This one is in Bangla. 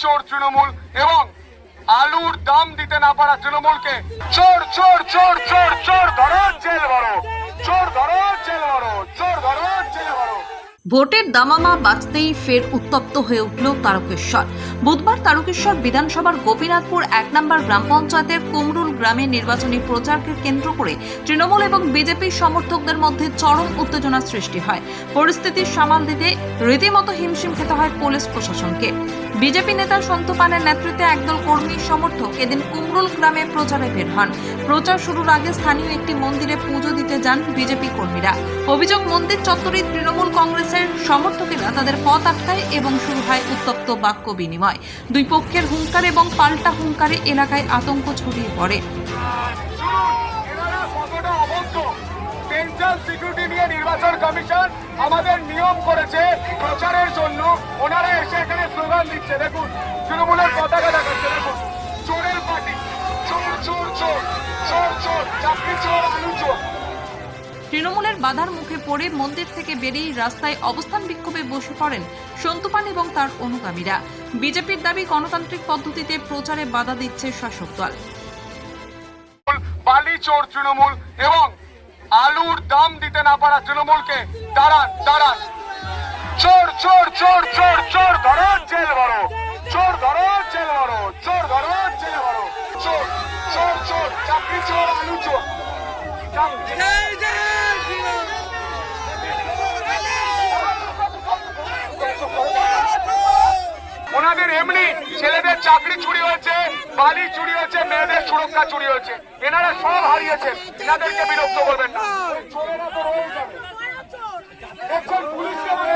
চোর তৃণমূল এবং আলুর দাম দিতে না পারা তৃণমূলকে চোর চোর চোর চোর চোর ধরো জেল ভরো, চোর ধরো জেল ভরো, চোর ধরো জেল ভরো। ভোটের দামামা বাজতেই ফের উত্তপ্ত হয়ে উঠল তারকেশ্বর। বুধবার তারকেশ্বর বিধানসভার গোপীনাথপুর 1 নম্বর গ্রাম পঞ্চায়েতের কুমরুল গ্রামে নির্বাচনী প্রচারকে কেন্দ্র করে তৃণমূল এবং বিজেপি সমর্থকদের মধ্যে চরম উত্তেজনার সৃষ্টি হয়। পরিস্থিতি সামাল দিতে রীতিমতো হিমশিম খেতে হয় পুলিশ প্রশাসনকে। বিজেপি নেতা সন্তু পানের নেতৃত্বে একদল কর্মী সমর্থক এদিন কুমরুল গ্রামে প্রচারে বের হন। প্রচার শুরুর আগে স্থানীয় একটি মন্দিরে পুজো দিতে যান বিজেপি কর্মীরা। অভিযোগ, মন্দির চত্বরে তৃণমূল কংগ্রেসের সমর্থকেরা তাদের পথ আটকায় এবং শুরু হয় উত্তপ্ত বাক্য বিনিময়। দুই পক্ষের হুঙ্কার এবং পাল্টা হুঙ্কারে এলাকায় আতঙ্ক ছড়িয়ে পড়ে। সেন্ট্রাল সিকিউরিটি নিয়ে নির্বাচন কমিশন আমাদের নিয়ম করেছে প্রচারের জন্য। ওনারা এসে এখানে স্লোগান দিচ্ছে, দেখুন তৃণমূলের পতাকা দেখাচ্ছে, দেখুন চোরের পার্টি, চোর চোর চোর, চোর চোর, চাকরি চোর, আলু চোর। তৃণমূলের বাধার মুখে পড়ে মন্দির থেকে বেরিয়ে রাস্তায় অবস্থান বিক্ষোভে বসে পড়েন সন্তু পান এবং তার অনুগামীরা। বিজেপির দাবি, গণতান্ত্রিক পদ্ধতিতে প্রচারে বাধা দিচ্ছে শাসক দল। বালি চোর তৃণমূল এবং আলুর দাম দিতে না পারা তৃণমূলকে দাঁড়ান দাঁড়ান, চোর চোর চোর চোর চোর ধরো জেল ভরো, চোর ধরো জেল ভরো, চোর ধরো জেল ভরো, চোর চোর চোর, চাকরি চোর, আলু চোর। ওনাদের এমনি ছেলেদের চাকরি চুরি হয়েছে, বালি চুরি হয়েছে, মেয়েদের সুরক্ষা চুরি হয়েছে, এনারা সব হারিয়েছেন। এনাদেরকে বিরক্ত করবেন না, চোরেরা তো রয়ে যাবে। এখন পুলিশকে বলে